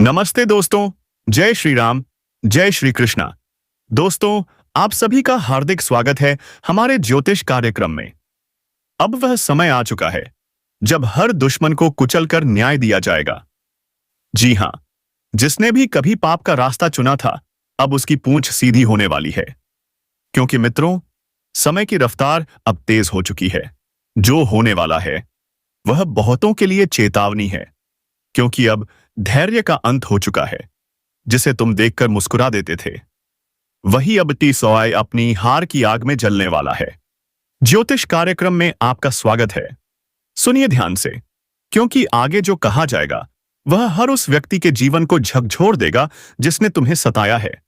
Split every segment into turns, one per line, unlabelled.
नमस्ते दोस्तों। जय श्री राम। जय श्री कृष्णा। दोस्तों, आप सभी का हार्दिक स्वागत है हमारे ज्योतिष कार्यक्रम में। अब वह समय आ चुका है जब हर दुश्मन को कुचलकर न्याय दिया जाएगा। जी हां, जिसने भी कभी पाप का रास्ता चुना था, अब उसकी पूंछ सीधी होने वाली है। क्योंकि मित्रों, समय की रफ्तार अब तेज हो चुकी है। जो होने वाला है वह बहुतों के लिए चेतावनी है, क्योंकि अब धैर्य का अंत हो चुका है। जिसे तुम देखकर मुस्कुरा देते थे, वही अब टी-सॉय अपनी हार की आग में जलने वाला है। ज्योतिष कार्यक्रम में आपका स्वागत है। सुनिए ध्यान से, क्योंकि आगे जो कहा जाएगा वह हर उस व्यक्ति के जीवन को झकझोर देगा जिसने तुम्हें सताया है।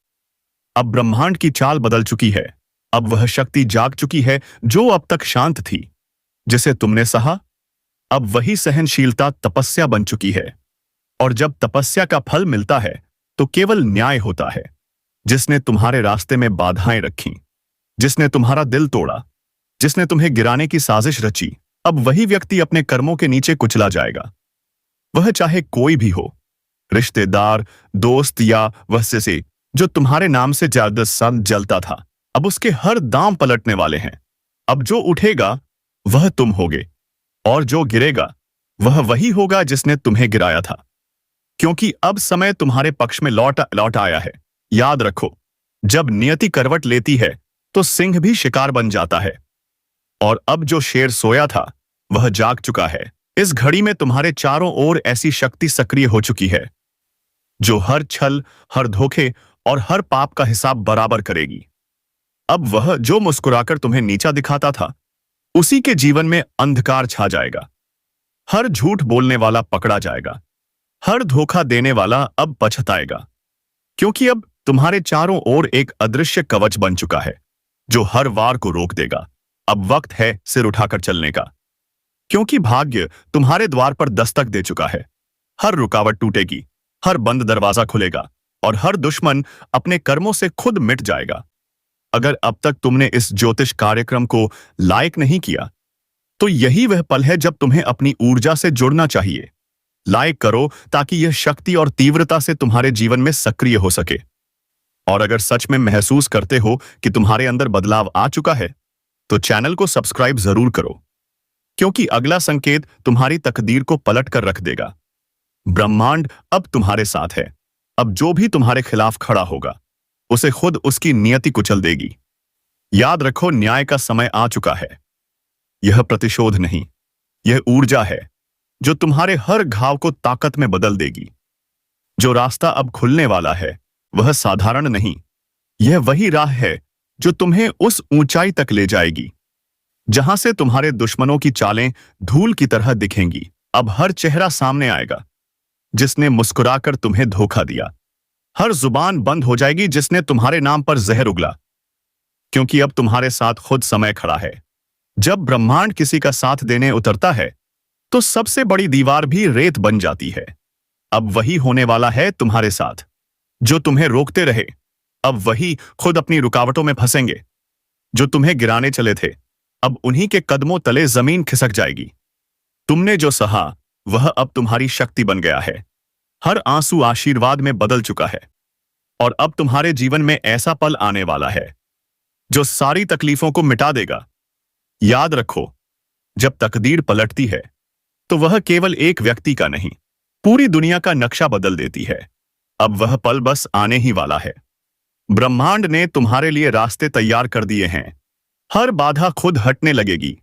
अब ब्रह्मांड की चाल बदल चुकी है। अब वह शक्ति जाग चुकी है जो अब तक शांत थी। जिसे तुमने सहा, अब वही सहनशीलता तपस्या बन चुकी है। और जब तपस्या का फल मिलता है तो केवल न्याय होता है। जिसने तुम्हारे रास्ते में बाधाएं रखी, जिसने तुम्हारा दिल तोड़ा, जिसने तुम्हें गिराने की साजिश रची, अब वही व्यक्ति अपने कर्मों के नीचे कुचला जाएगा। वह चाहे कोई भी हो, रिश्तेदार, दोस्त या वह से जो तुम्हारे नाम से ज्यादा सन जलता था, अब उसके हर दांव पलटने वाले हैं। अब जो उठेगा वह तुम होगे, और जो गिरेगा वह वही होगा जिसने तुम्हें गिराया था। क्योंकि अब समय तुम्हारे पक्ष में लौट आया है। याद रखो, जब नियति करवट लेती है तो सिंह भी शिकार बन जाता है। और अब जो शेर सोया था वह जाग चुका है। इस घड़ी में तुम्हारे चारों ओर ऐसी शक्ति सक्रिय हो चुकी है जो हर छल, हर धोखे और हर पाप का हिसाब बराबर करेगी। अब वह जो मुस्कुराकर तुम्हें नीचा दिखाता था, उसी के जीवन में अंधकार छा जाएगा। हर झूठ बोलने वाला पकड़ा जाएगा। हर धोखा देने वाला अब पछताएगा। क्योंकि अब तुम्हारे चारों ओर एक अदृश्य कवच बन चुका है जो हर वार को रोक देगा। अब वक्त है सिर उठाकर चलने का, क्योंकि भाग्य तुम्हारे द्वार पर दस्तक दे चुका है। हर रुकावट टूटेगी, हर बंद दरवाजा खुलेगा और हर दुश्मन अपने कर्मों से खुद मिट जाएगा। अगर अब तक तुमने इस ज्योतिष कार्यक्रम को लाइक नहीं किया, तो यही वह पल है जब तुम्हें अपनी ऊर्जा से जुड़ना चाहिए। लाइक करो ताकि यह शक्ति और तीव्रता से तुम्हारे जीवन में सक्रिय हो सके। और अगर सच में महसूस करते हो कि तुम्हारे अंदर बदलाव आ चुका है, तो चैनल को सब्सक्राइब जरूर करो, क्योंकि अगला संकेत तुम्हारी तकदीर को पलट कर रख देगा। ब्रह्मांड अब तुम्हारे साथ है। अब जो भी तुम्हारे खिलाफ खड़ा होगा, उसे खुद उसकी नियति कुचल देगी। याद रखो, न्याय का समय आ चुका है। यह प्रतिशोध नहीं, यह ऊर्जा है जो तुम्हारे हर घाव को ताकत में बदल देगी। जो रास्ता अब खुलने वाला है वह साधारण नहीं, यह वही राह है जो तुम्हें उस ऊंचाई तक ले जाएगी जहां से तुम्हारे दुश्मनों की चालें धूल की तरह दिखेंगी। अब हर चेहरा सामने आएगा जिसने मुस्कुराकर तुम्हें धोखा दिया। हर जुबान बंद हो जाएगी जिसने तुम्हारे नाम पर जहर उगला। क्योंकि अब तुम्हारे साथ खुद समय खड़ा है। जब ब्रह्मांड किसी का साथ देने उतरता है तो सबसे बड़ी दीवार भी रेत बन जाती है। अब वही होने वाला है तुम्हारे साथ। जो तुम्हें रोकते रहे, अब वही खुद अपनी रुकावटों में फंसेंगे। जो तुम्हें गिराने चले थे, अब उन्हीं के कदमों तले जमीन खिसक जाएगी। तुमने जो सहा वह अब तुम्हारी शक्ति बन गया है। हर आंसू आशीर्वाद में बदल चुका है। और अब तुम्हारे जीवन में ऐसा पल आने वाला है जो सारी तकलीफों को मिटा देगा। याद रखो, जब तकदीर पलटती है तो वह केवल एक व्यक्ति का नहीं, पूरी दुनिया का नक्शा बदल देती है। अब वह पल बस आने ही वाला है। ब्रह्मांड ने तुम्हारे लिए रास्ते तैयार कर दिए हैं। हर बाधा खुद हटने लगेगी।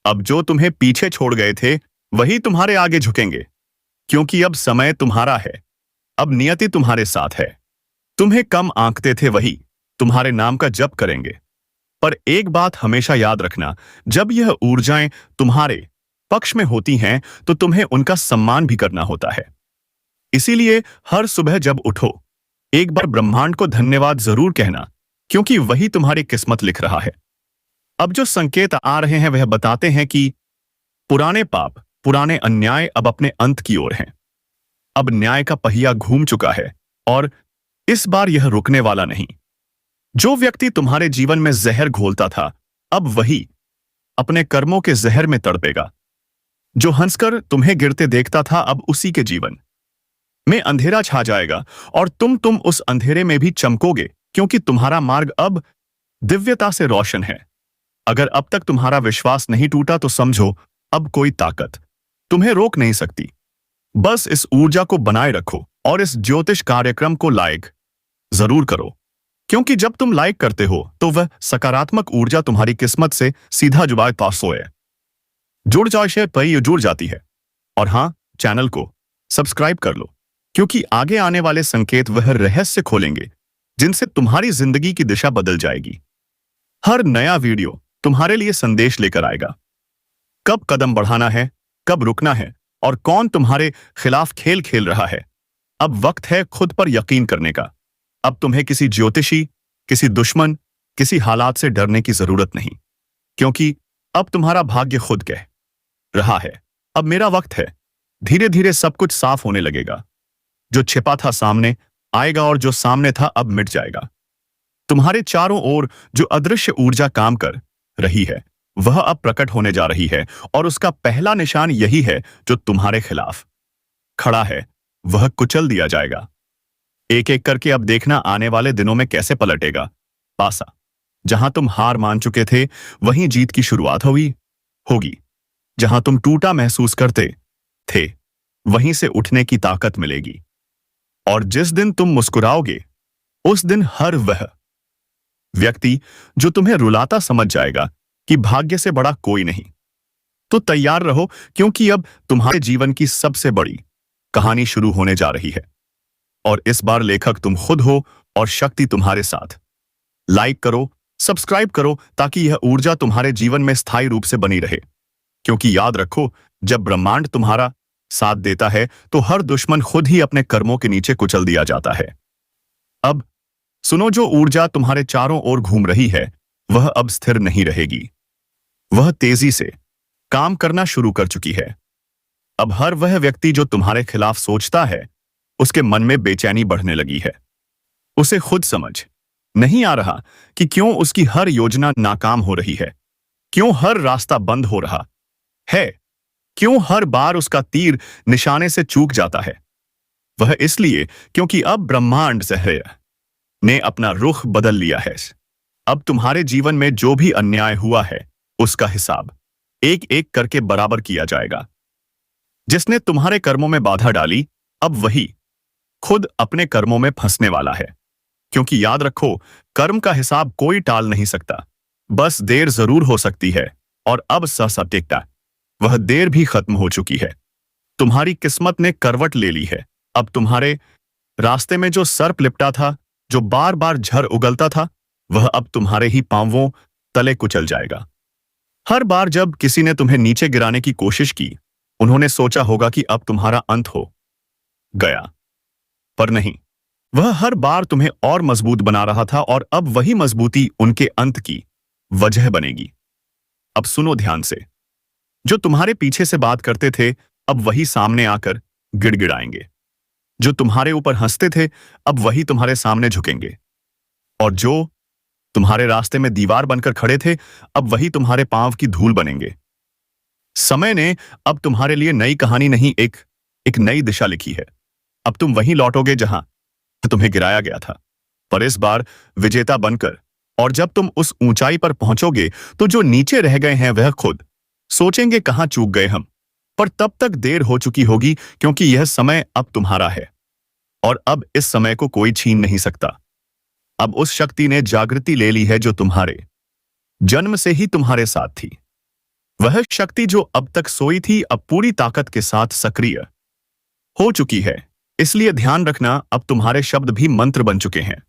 अब जो तुम्हें पीछे छोड़ गए थे वही तुम्हारे आगे झुकेंगे। क्योंकि अब समय तुम्हारा है। अब नियति तुम्हारे साथ है। तुम्हें कम आंकते थे वही तुम्हारे नाम का जप करेंगे। पर एक बात हमेशा याद रखना, जब यह ऊर्जाएं तुम्हारे पक्ष में होती हैं तो तुम्हें उनका सम्मान भी करना होता है। इसीलिए हर सुबह जब उठो, एक बार ब्रह्मांड को धन्यवाद जरूर कहना, क्योंकि वही तुम्हारी किस्मत लिख रहा है। अब जो संकेत आ रहे हैं वह बताते हैं कि पुराने पाप, पुराने अन्याय अब अपने अंत की ओर हैं। अब न्याय का पहिया घूम चुका है और इस बार यह रुकने वाला नहीं। जो व्यक्ति तुम्हारे जीवन में जहर घोलता था, अब वही अपने कर्मों के जहर में तड़पेगा। जो हंसकर तुम्हें गिरते देखता था, अब उसी के जीवन में अंधेरा छा जाएगा और तुम उस अंधेरे में भी चमकोगे, क्योंकि तुम्हारा मार्ग अब दिव्यता से रोशन है। अगर अब तक तुम्हारा विश्वास नहीं टूटा तो समझो, अब कोई ताकत तुम्हें रोक नहीं सकती। बस इस ऊर्जा को बनाए रखो और इस ज्योतिष कार्यक्रम को लाइक जरूर करो, क्योंकि जब तुम लाइक करते हो तो वह सकारात्मक ऊर्जा तुम्हारी किस्मत से सीधा जुबान पास होए जुड़ जाए पर जुड़ जाती है। और हाँ, चैनल को सब्सक्राइब कर लो, क्योंकि आगे आने वाले संकेत वह रहस्य खोलेंगे जिनसे तुम्हारी जिंदगी की दिशा बदल जाएगी। हर नया वीडियो तुम्हारे लिए संदेश लेकर आएगा, कब कदम बढ़ाना है, कब रुकना है और कौन तुम्हारे खिलाफ खेल खेल रहा है। अब वक्त है खुद पर यकीन करने का। अब तुम्हें किसी ज्योतिषी, किसी दुश्मन, किसी हालात से डरने की जरूरत नहीं, क्योंकि अब तुम्हारा भाग्य खुद कह रहा है, अब मेरा वक्त है। धीरे धीरे सब कुछ साफ होने लगेगा। जो छिपा था सामने आएगा और जो सामने था अब मिट जाएगा। तुम्हारे चारों ओर जो अदृश्य ऊर्जा काम कर रही है वह अब प्रकट होने जा रही है, और उसका पहला निशान यही है जो तुम्हारे खिलाफ खड़ा है वह कुचल दिया जाएगा। एक एक करके अब देखना आने वाले दिनों में कैसे पलटेगा पासा। जहां तुम हार मान चुके थे वहीं जीत की शुरुआत होगी। जहां तुम टूटा महसूस करते थे वहीं से उठने की ताकत मिलेगी। और जिस दिन तुम मुस्कुराओगे उस दिन हर वह व्यक्ति जो तुम्हें रुलाता समझ जाएगा कि भाग्य से बड़ा कोई नहीं। तो तैयार रहो, क्योंकि अब तुम्हारे जीवन की सबसे बड़ी कहानी शुरू होने जा रही है। और इस बार लेखक तुम खुद हो और शक्ति तुम्हारे साथ। लाइक करो, सब्सक्राइब करो, ताकि यह ऊर्जा तुम्हारे जीवन में स्थायी रूप से बनी रहे। क्योंकि याद रखो, जब ब्रह्मांड तुम्हारा साथ देता है तो हर दुश्मन खुद ही अपने कर्मों के नीचे कुचल दिया जाता है। अब सुनो, जो ऊर्जा तुम्हारे चारों ओर घूम रही है वह अब स्थिर नहीं रहेगी। वह तेजी से काम करना शुरू कर चुकी है। अब हर वह व्यक्ति जो तुम्हारे खिलाफ सोचता है उसके मन में बेचैनी बढ़ने लगी है। उसे खुद समझ नहीं आ रहा कि क्यों उसकी हर योजना नाकाम हो रही है, क्यों हर रास्ता बंद हो रहा है, क्यों हर बार उसका तीर निशाने से चूक जाता है। वह इसलिए क्योंकि अब ब्रह्मांड सहर ने अपना रुख बदल लिया है। अब तुम्हारे जीवन में जो भी अन्याय हुआ है उसका हिसाब एक एक करके बराबर किया जाएगा। जिसने तुम्हारे कर्मों में बाधा डाली अब वही खुद अपने कर्मों में फंसने वाला है। क्योंकि याद रखो, कर्म का हिसाब कोई टाल नहीं सकता, बस देर जरूर हो सकती है। और अब सटीकता वह देर भी खत्म हो चुकी है। तुम्हारी किस्मत ने करवट ले ली है। अब तुम्हारे रास्ते में जो सर्प लिपटा था, जो बार बार झर उगलता था, वह अब तुम्हारे ही पांवों तले कुचल जाएगा। हर बार जब किसी ने तुम्हें नीचे गिराने की कोशिश की, उन्होंने सोचा होगा कि अब तुम्हारा अंत हो गया, पर नहीं। वह हर बार तुम्हें और मजबूत बना रहा था, और अब वही मजबूती उनके अंत की वजह बनेगी। अब सुनो ध्यान से, जो तुम्हारे पीछे से बात करते थे अब वही सामने आकर गिड़गिड़ाएंगे। जो तुम्हारे ऊपर हंसते थे अब वही तुम्हारे सामने झुकेंगे। और जो तुम्हारे रास्ते में दीवार बनकर खड़े थे अब वही तुम्हारे पांव की धूल बनेंगे। समय ने अब तुम्हारे लिए नई कहानी नहीं, एक नई दिशा लिखी है। अब तुम वहीं लौटोगे जहां तुम्हें गिराया गया था, पर इस बार विजेता बनकर। और जब तुम उस ऊंचाई पर पहुंचोगे तो जो नीचे रह गए हैं वह खुद सोचेंगे कहां चूक गए हम। पर तब तक देर हो चुकी होगी, क्योंकि यह समय अब तुम्हारा है और अब इस समय को कोई छीन नहीं सकता। अब उस शक्ति ने जागृति ले ली है जो तुम्हारे जन्म से ही तुम्हारे साथ थी। वह शक्ति जो अब तक सोई थी अब पूरी ताकत के साथ सक्रिय हो चुकी है। इसलिए ध्यान रखना, अब तुम्हारे शब्द भी मंत्र बन चुके हैं।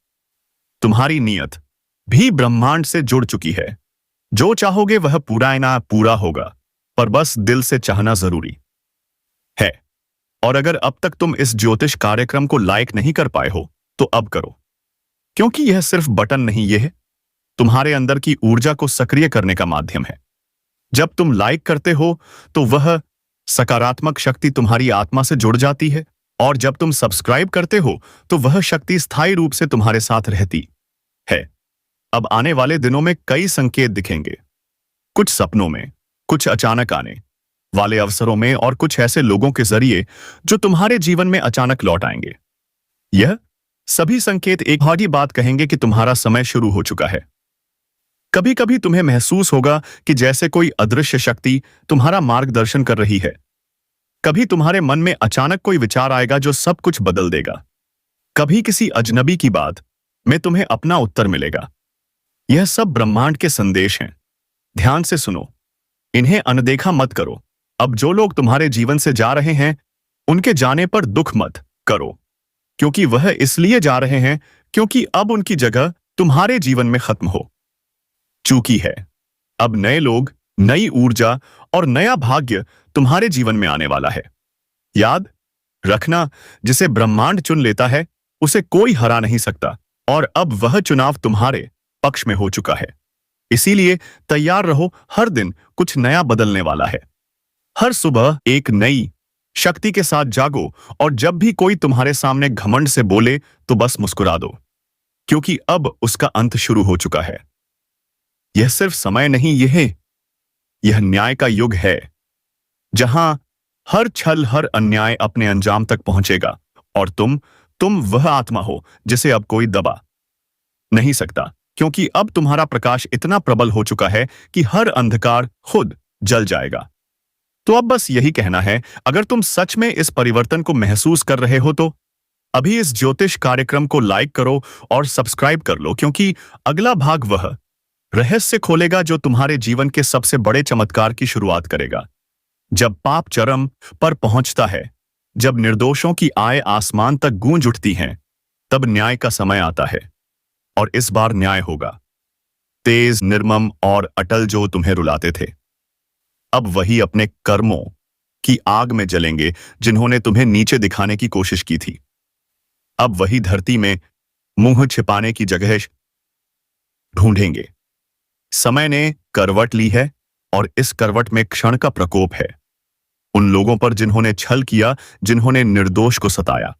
तुम्हारी नीयत भी ब्रह्मांड से जुड़ चुकी है। जो चाहोगे वह पूरा होगा, पर बस दिल से चाहना जरूरी है। और अगर अब तक तुम इस ज्योतिष कार्यक्रम को लाइक नहीं कर पाए हो तो अब करो, क्योंकि यह सिर्फ बटन नहीं, यह है तुम्हारे अंदर की ऊर्जा को सक्रिय करने का माध्यम है। जब तुम लाइक करते हो तो वह सकारात्मक शक्ति तुम्हारी आत्मा से जुड़ जाती है, और जब तुम सब्सक्राइब करते हो तो वह शक्ति स्थायी रूप से तुम्हारे साथ रहती है। अब आने वाले दिनों में कई संकेत दिखेंगे, कुछ सपनों में, कुछ अचानक आने वाले अवसरों में और कुछ ऐसे लोगों के जरिए जो तुम्हारे जीवन में अचानक लौट आएंगे। यह सभी संकेत एक ही बात कहेंगे कि तुम्हारा समय शुरू हो चुका है। कभी कभी तुम्हें महसूस होगा कि जैसे कोई अदृश्य शक्ति तुम्हारा मार्गदर्शन कर रही है। कभी तुम्हारे मन में अचानक कोई विचार आएगा जो सब कुछ बदल देगा। कभी किसी अजनबी की बात में तुम्हें अपना उत्तर मिलेगा। यह सब ब्रह्मांड के संदेश हैं। ध्यान से सुनो, इन्हें अनदेखा मत करो। अब जो लोग तुम्हारे जीवन से जा रहे हैं, उनके जाने पर दुख मत करो, क्योंकि वह इसलिए जा रहे हैं क्योंकि अब उनकी जगह तुम्हारे जीवन में खत्म हो चुकी है। अब नए लोग, नई ऊर्जा और नया भाग्य तुम्हारे जीवन में आने वाला है। याद रखना, जिसे ब्रह्मांड चुन लेता है उसे कोई हरा नहीं सकता, और अब वह चुनाव तुम्हारे पक्ष में हो चुका है। इसीलिए तैयार रहो, हर दिन कुछ नया बदलने वाला है। हर सुबह एक नई शक्ति के साथ जागो, और जब भी कोई तुम्हारे सामने घमंड से बोले तो बस मुस्कुरा दो, क्योंकि अब उसका अंत शुरू हो चुका है। यह सिर्फ समय नहीं, यह न्याय का युग है, जहां हर छल, हर अन्याय अपने अंजाम तक पहुंचेगा, और तुम वह आत्मा हो जिसे अब कोई दबा नहीं सकता, क्योंकि अब तुम्हारा प्रकाश इतना प्रबल हो चुका है कि हर अंधकार खुद जल जाएगा। तो अब बस यही कहना है, अगर तुम सच में इस परिवर्तन को महसूस कर रहे हो तो अभी इस ज्योतिष कार्यक्रम को लाइक करो और सब्सक्राइब कर लो, क्योंकि अगला भाग वह रहस्य खोलेगा जो तुम्हारे जीवन के सबसे बड़े चमत्कार की शुरुआत करेगा। जब पाप चरम पर पहुंचता है, जब निर्दोषों की आय आसमान तक गूंज उठती हैं, तब न्याय का समय आता है। और इस बार न्याय होगा तेज, निर्मम और अटल। जो तुम्हें रुलाते थे, अब वही अपने कर्मों की आग में जलेंगे जिन्होंने तुम्हें नीचे दिखाने की कोशिश की थी। अब वही धरती में मुंह छिपाने की जगह ढूंढेंगे। समय ने करवट ली है, और इस करवट में क्षण का प्रकोप है। उन लोगों पर जिन्होंने छल किया, जिन्होंने निर्दोष को सताया।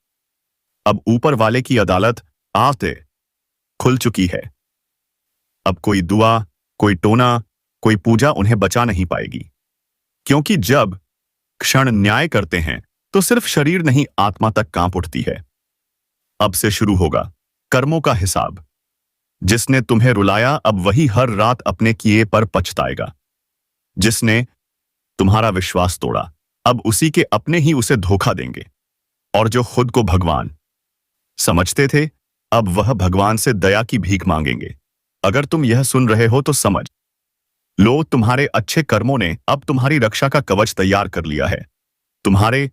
अब ऊपर वाले की अदालत आते खुल चुकी है। अब कोई दुआ, कोई टोना, कोई पूजा उन्हें बचा नहीं पाएगी, क्योंकि जब क्षण न्याय करते हैं तो सिर्फ शरीर नहीं, आत्मा तक कांप उठती है। अब से शुरू होगा कर्मों का हिसाब। जिसने तुम्हें रुलाया, अब वही हर रात अपने किए पर पछताएगा। जिसने तुम्हारा विश्वास तोड़ा, अब उसी के अपने ही उसे धोखा देंगे। और जो खुद को भगवान समझते थे, अब वह भगवान से दया की भीख मांगेंगे। अगर तुम यह सुन रहे हो तो समझ लो, तुम्हारे अच्छे कर्मों ने अब तुम्हारी रक्षा का कवच तैयार कर लिया है। तुम्हारे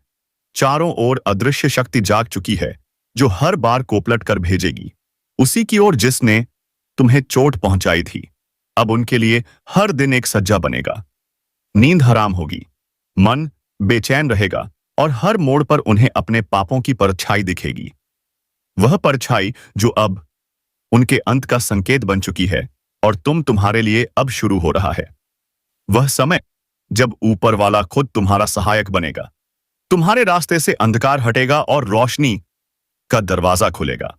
चारों ओर अदृश्य शक्ति जाग चुकी है, जो हर बार कोपलट कर भेजेगी उसी की ओर जिसने तुम्हें चोट पहुंचाई थी। अब उनके लिए हर दिन एक सज्जा बनेगा। नींद हराम होगी, मन बेचैन रहेगा, और हर मोड़ पर उन्हें अपने पापों की परछाई दिखेगी। वह परछाई जो अब उनके अंत का संकेत बन चुकी है, और तुम्हारे लिए अब शुरू हो रहा है वह समय जब ऊपर वाला खुद तुम्हारा सहायक बनेगा। तुम्हारे रास्ते से अंधकार हटेगा और रोशनी का दरवाजा खुलेगा।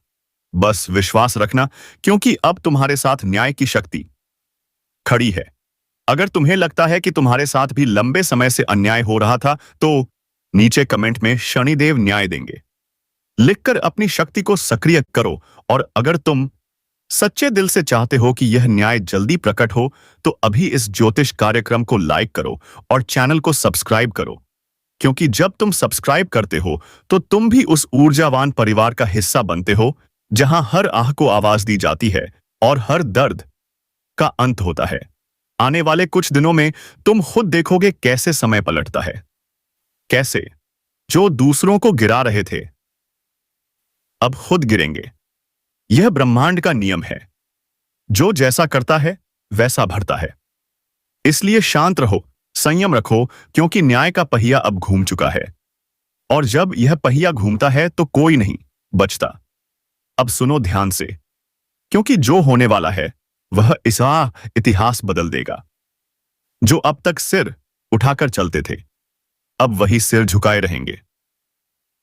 बस विश्वास रखना, क्योंकि अब तुम्हारे साथ न्याय की शक्ति खड़ी है। अगर तुम्हें लगता है कि तुम्हारे साथ भी लंबे समय से अन्याय हो रहा था, तो नीचे कमेंट में शनिदेव न्याय देंगे लिखकर अपनी शक्ति को सक्रिय करो। और अगर तुम सच्चे दिल से चाहते हो कि यह न्याय जल्दी प्रकट हो, तो अभी इस ज्योतिष कार्यक्रम को लाइक करो और चैनल को सब्सक्राइब करो, क्योंकि जब तुम सब्सक्राइब करते हो तो तुम भी उस ऊर्जावान परिवार का हिस्सा बनते हो, जहां हर आह को आवाज दी जाती है और हर दर्द का अंत होता है। आने वाले कुछ दिनों में तुम खुद देखोगे कैसे समय पलटता है, कैसे जो दूसरों को गिरा रहे थे अब खुद गिरेंगे। यह ब्रह्मांड का नियम है, जो जैसा करता है वैसा भरता है। इसलिए शांत रहो, संयम रखो, क्योंकि न्याय का पहिया अब घूम चुका है। और जब यह पहिया घूमता है तो कोई नहीं बचता। अब सुनो ध्यान से, क्योंकि जो होने वाला है वह इतिहास बदल देगा। जो अब तक सिर उठाकर चलते थे, अब वही सिर झुकाए रहेंगे।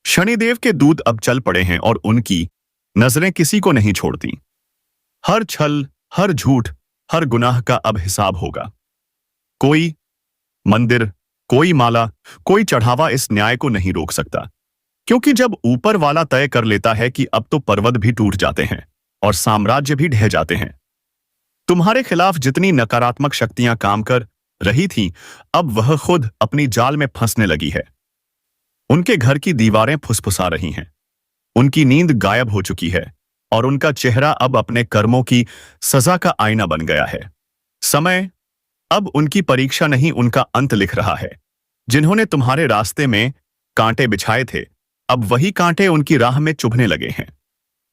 शनिदेव के दूत अब चल पड़े हैं, और उनकी नजरें किसी को नहीं छोड़ती। हर छल, हर झूठ, हर गुनाह का अब हिसाब होगा। कोई मंदिर कोई माला, कोई चढ़ावा इस न्याय को नहीं रोक सकता, क्योंकि जब ऊपर वाला तय कर लेता है कि अब तो पर्वत भी टूट जाते हैं और साम्राज्य भी ढह जाते हैं। तुम्हारे खिलाफ जितनी नकारात्मक शक्तियां काम कर रही थीं, अब वह खुद अपनी जाल में फंसने लगी है। उनके घर की दीवारें फुसफुसा रही हैं, उनकी नींद गायब हो चुकी है और उनका चेहरा अब अपने कर्मों की सजा का आईना बन गया है। समय अब उनकी परीक्षा नहीं, उनका अंत लिख रहा है। जिन्होंने तुम्हारे रास्ते में कांटे बिछाए थे, अब वही कांटे उनकी राह में चुभने लगे हैं।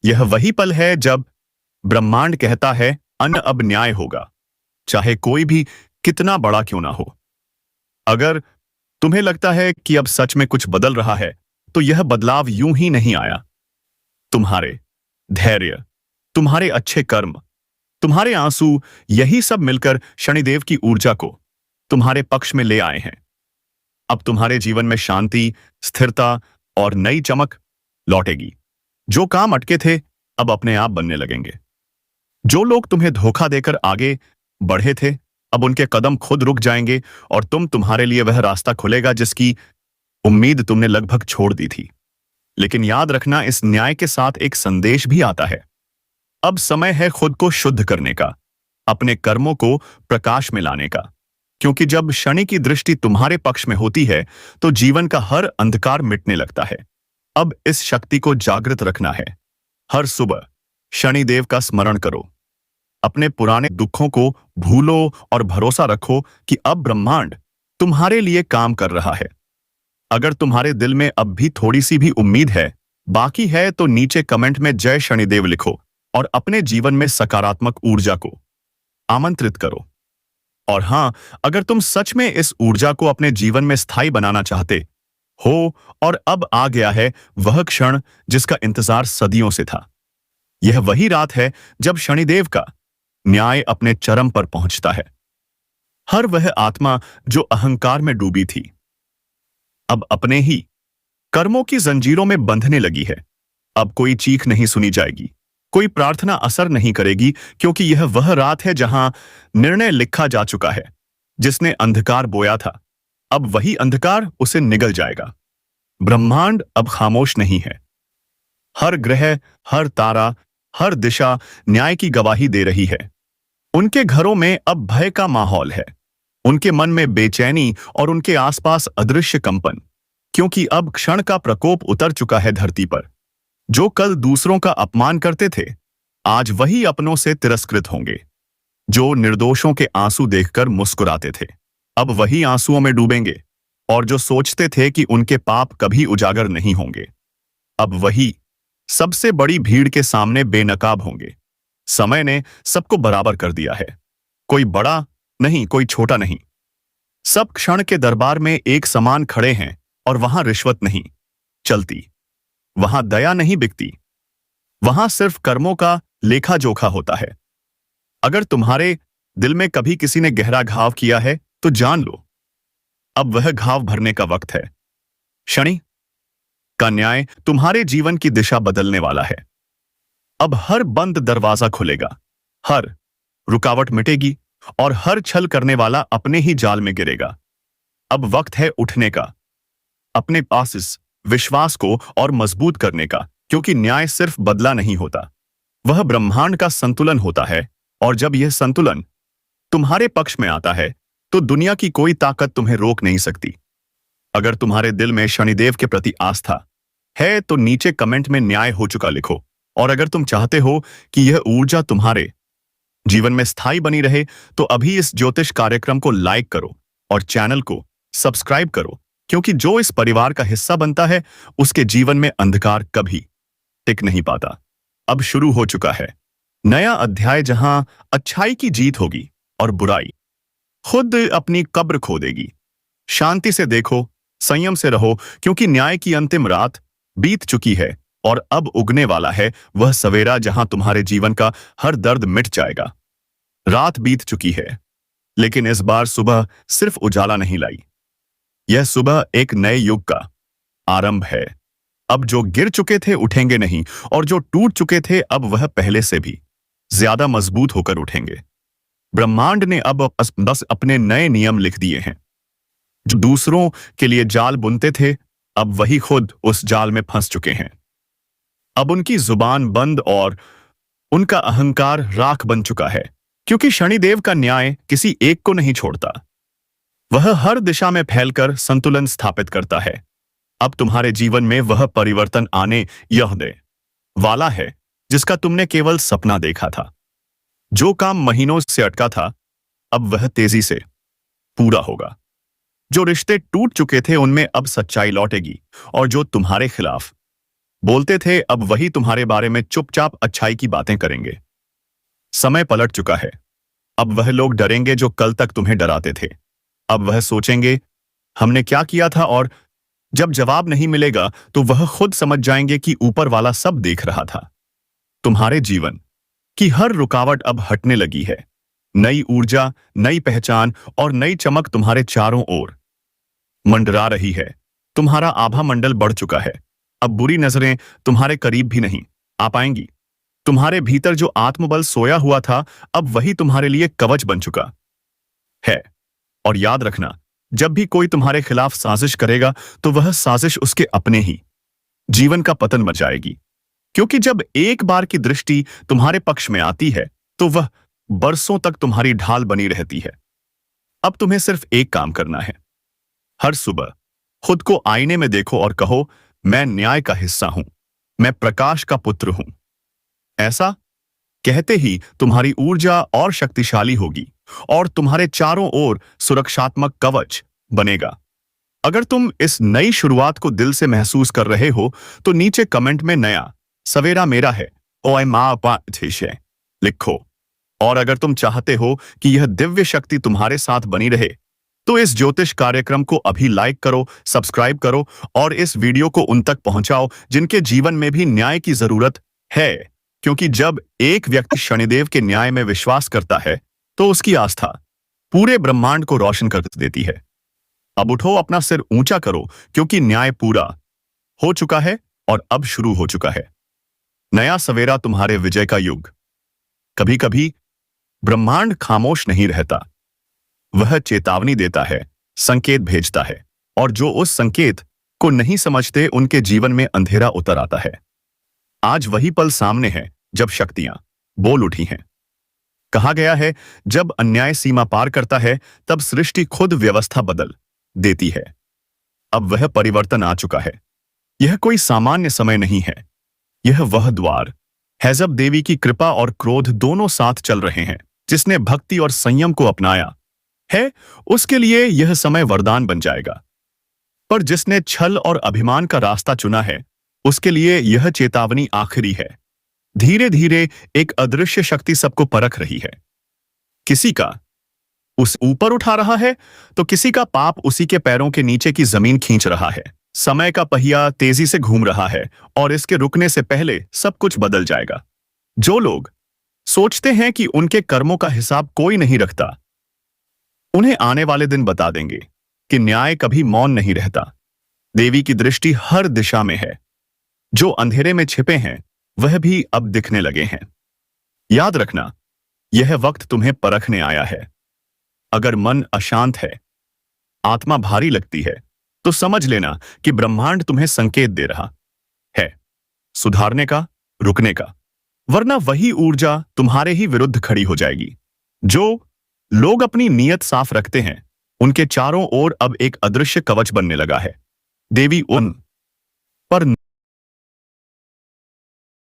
यह वही पल है जब ब्रह्मांड कहता है, अन्न अब न्याय होगा, चाहे कोई भी कितना बड़ा क्यों ना हो। अगर तुम्हें लगता है कि अब सच में कुछ बदल रहा है, तो यह बदलाव यूं ही नहीं आया। तुम्हारे धैर्य, तुम्हारे अच्छे कर्म, तुम्हारे आंसू, यही सब मिलकर शनिदेव की ऊर्जा को तुम्हारे पक्ष में ले आए हैं। अब तुम्हारे जीवन में शांति, स्थिरता और नई चमक लौटेगी। जो काम अटके थे, अब अपने आप बनने लगेंगे। जो लोग तुम्हें धोखा देकर आगे बढ़े थे, अब उनके कदम खुद रुक जाएंगे और तुम्हारे लिए वह रास्ता खुलेगा जिसकी उम्मीद तुमने लगभग छोड़ दी थी। लेकिन याद रखना, इस न्याय के साथ एक संदेश भी आता है। अब समय है खुद को शुद्ध करने का, अपने कर्मों को प्रकाश में लाने का, क्योंकि जब शनि की दृष्टि तुम्हारे पक्ष में होती है तो जीवन का हर अंधकार मिटने लगता है। अब इस शक्ति को जागृत रखना है। हर सुबह शनिदेव का स्मरण करो, अपने पुराने दुखों को भूलो और भरोसा रखो कि अब ब्रह्मांड तुम्हारे लिए काम कर रहा है। अगर तुम्हारे दिल में अब भी थोड़ी सी भी उम्मीद है, बाकी है, तो नीचे कमेंट में जय शनिदेव लिखो और अपने जीवन में सकारात्मक ऊर्जा को आमंत्रित करो। और हां, अगर तुम सच में इस ऊर्जा को अपने जीवन में स्थायी बनाना चाहते हो और अब आ गया है वह क्षण जिसका इंतजार सदियों से था। यह वही रात है जब शनिदेव का न्याय अपने चरम पर पहुंचता है। हर वह आत्मा जो अहंकार में डूबी थी, अब अपने ही कर्मों की जंजीरों में बंधने लगी है। अब कोई चीख नहीं सुनी जाएगी, कोई प्रार्थना असर नहीं करेगी, क्योंकि यह वह रात है जहां निर्णय लिखा जा चुका है। जिसने अंधकार बोया था, अब वही अंधकार उसे निगल जाएगा। ब्रह्मांड अब खामोश नहीं है। हर ग्रह, हर तारा, हर दिशा न्याय की गवाही दे रही है। उनके घरों में अब भय का माहौल है, उनके मन में बेचैनी और उनके आसपास अदृश्य कंपन, क्योंकि अब क्षण का प्रकोप उतर चुका है धरती पर। जो कल दूसरों का अपमान करते थे, आज वही अपनों से तिरस्कृत होंगे। जो निर्दोषों के आंसू देखकर मुस्कुराते थे, अब वही आंसुओं में डूबेंगे। और जो सोचते थे कि उनके पाप कभी उजागर नहीं होंगे, अब वही सबसे बड़ी भीड़ के सामने बेनकाब होंगे। समय ने सबको बराबर कर दिया है, कोई बड़ा नहीं, कोई छोटा नहीं। सब क्षण के दरबार में एक समान खड़े हैं और वहां रिश्वत नहीं चलती, वहां दया नहीं बिकती, वहां सिर्फ कर्मों का लेखा जोखा होता है। अगर तुम्हारे दिल में कभी किसी ने गहरा घाव किया है, तो जान लो, अब वह घाव भरने का वक्त है। शनि का न्याय तुम्हारे जीवन की दिशा बदलने वाला है। अब हर बंद दरवाजा खुलेगा, हर रुकावट मिटेगी और हर छल करने वाला अपने ही जाल में गिरेगा। अब वक्त है उठने का, अपने पास इस विश्वास को और मजबूत करने का, क्योंकि न्याय सिर्फ बदला नहीं होता, वह ब्रह्मांड का संतुलन होता है। और जब यह संतुलन तुम्हारे पक्ष में आता है, तो दुनिया की कोई ताकत तुम्हें रोक नहीं सकती। अगर तुम्हारे दिल में शनिदेव के प्रति आस्था है, तो नीचे कमेंट में न्याय हो चुका लिखो। और अगर तुम चाहते हो कि यह ऊर्जा तुम्हारे जीवन में स्थायी बनी रहे, तो अभी इस ज्योतिष कार्यक्रम को लाइक करो और चैनल को सब्सक्राइब करो, क्योंकि जो इस परिवार का हिस्सा बनता है, उसके जीवन में अंधकार कभी टिक नहीं पाता। अब शुरू हो चुका है नया अध्याय, जहां अच्छाई की जीत होगी और बुराई खुद अपनी कब्र खोदेगी। शांति से देखो, संयम से रहो, क्योंकि न्याय की अंतिम रात बीत चुकी है और अब उगने वाला है वह सवेरा जहां तुम्हारे जीवन का हर दर्द मिट जाएगा। रात बीत चुकी है, लेकिन इस बार सुबह सिर्फ उजाला नहीं लाई। यह सुबह एक नए युग का आरंभ है। अब जो गिर चुके थे उठेंगे नहीं, और जो टूट चुके थे अब वह पहले से भी ज्यादा मजबूत होकर उठेंगे। ब्रह्मांड ने अब बस अपने नए नियम लिख दिए हैं। जो दूसरों के लिए जाल बुनते थे, अब वही खुद उस जाल में फंस चुके हैं। अब उनकी जुबान बंद और उनका अहंकार राख बन चुका है, क्योंकि शनिदेव का न्याय किसी एक को नहीं छोड़ता। वह हर दिशा में फैलकर संतुलन स्थापित करता है। अब तुम्हारे जीवन में वह परिवर्तन आने यह दे वाला है जिसका तुमने केवल सपना देखा था। जो काम महीनों से अटका था, अब वह तेजी से पूरा होगा। जो रिश्ते टूट चुके थे उनमें अब सच्चाई लौटेगी, और जो तुम्हारे खिलाफ बोलते थे अब वही तुम्हारे बारे में चुपचाप अच्छाई की बातें करेंगे। समय पलट चुका है। अब वह लोग डरेंगे जो कल तक तुम्हें डराते थे। अब वह सोचेंगे हमने क्या किया था, और जब जवाब नहीं मिलेगा तो वह खुद समझ जाएंगे कि ऊपर वाला सब देख रहा था। तुम्हारे जीवन की हर रुकावट अब हटने लगी है। नई ऊर्जा, नई पहचान और नई चमक तुम्हारे चारों ओर मंडरा रही है। तुम्हारा आभा मंडल बढ़ चुका है। अब बुरी नजरें तुम्हारे करीब भी नहीं आ पाएंगी। तुम्हारे भीतर जो आत्मबल सोया हुआ था, अब वही तुम्हारे लिए कवच बन चुका है। और याद रखना, जब भी कोई तुम्हारे खिलाफ साजिश करेगा तो वह साजिश उसके अपने ही जीवन का पतन मचाएगी। क्योंकि जब एक बार की दृष्टि तुम्हारे पक्ष में आती है तो वह बरसों तक तुम्हारी ढाल बनी रहती है। अब तुम्हें सिर्फ एक काम करना है। हर सुबह खुद को आईने में देखो और कहो, मैं न्याय का हिस्सा हूं, मैं प्रकाश का पुत्र हूं। ऐसा कहते ही तुम्हारी ऊर्जा और शक्तिशाली होगी और तुम्हारे चारों ओर सुरक्षात्मक कवच बनेगा। अगर तुम इस नई शुरुआत को दिल से महसूस कर रहे हो तो नीचे कमेंट में नया सवेरा मेरा है ओए मां पाठेश है लिखो। और अगर तुम चाहते हो कि यह दिव्य शक्ति तुम्हारे साथ बनी रहे तो इस ज्योतिष कार्यक्रम को अभी लाइक करो, सब्सक्राइब करो और इस वीडियो को उन तक पहुंचाओ जिनके जीवन में भी न्याय की जरूरत है। क्योंकि जब एक व्यक्ति शनिदेव के न्याय में विश्वास करता है तो उसकी आस्था पूरे ब्रह्मांड को रोशन कर देती है। अब उठो, अपना सिर ऊंचा करो, क्योंकि न्याय पूरा हो चुका है और अब शुरू हो चुका है नया सवेरा, तुम्हारे विजय का युग। कभी कभी ब्रह्मांड खामोश नहीं रहता, वह चेतावनी देता है, संकेत भेजता है, और जो उस संकेत को नहीं समझते उनके जीवन में अंधेरा उतर आता है। आज वही पल सामने है जब शक्तियां बोल उठी हैं। कहा गया है, जब अन्याय सीमा पार करता है तब सृष्टि खुद व्यवस्था बदल देती है। अब वह परिवर्तन आ चुका है। यह कोई सामान्य समय नहीं है, यह वह द्वार है जब देवी की कृपा और क्रोध दोनों साथ चल रहे हैं। जिसने भक्ति और संयम को अपनाया है उसके लिए यह समय वरदान बन जाएगा, पर जिसने छल और अभिमान का रास्ता चुना है उसके लिए यह चेतावनी आखिरी है। धीरे धीरे एक अदृश्य शक्ति सबको परख रही है। किसी का उस ऊपर उठा रहा है तो किसी का पाप उसी के पैरों के नीचे की जमीन खींच रहा है। समय का पहिया तेजी से घूम रहा है और इसके रुकने से पहले सब कुछ बदल जाएगा। जो लोग सोचते हैं कि उनके कर्मों का हिसाब कोई नहीं रखता, उन्हें आने वाले दिन बता देंगे कि न्याय कभी मौन नहीं रहता। देवी की दृष्टि हर दिशा में है। जो अंधेरे में छिपे हैं वह भी अब दिखने लगे हैं। याद रखना, यह वक्त तुम्हें परखने आया है। अगर मन अशांत है, आत्मा भारी लगती है, तो समझ लेना कि ब्रह्मांड तुम्हें संकेत दे रहा है सुधारने का, रुकने का, वरना वही ऊर्जा तुम्हारे ही विरुद्ध खड़ी हो जाएगी। जो लोग अपनी नीयत साफ रखते हैं उनके चारों ओर अब एक अदृश्य कवच बनने लगा है। देवी उन पर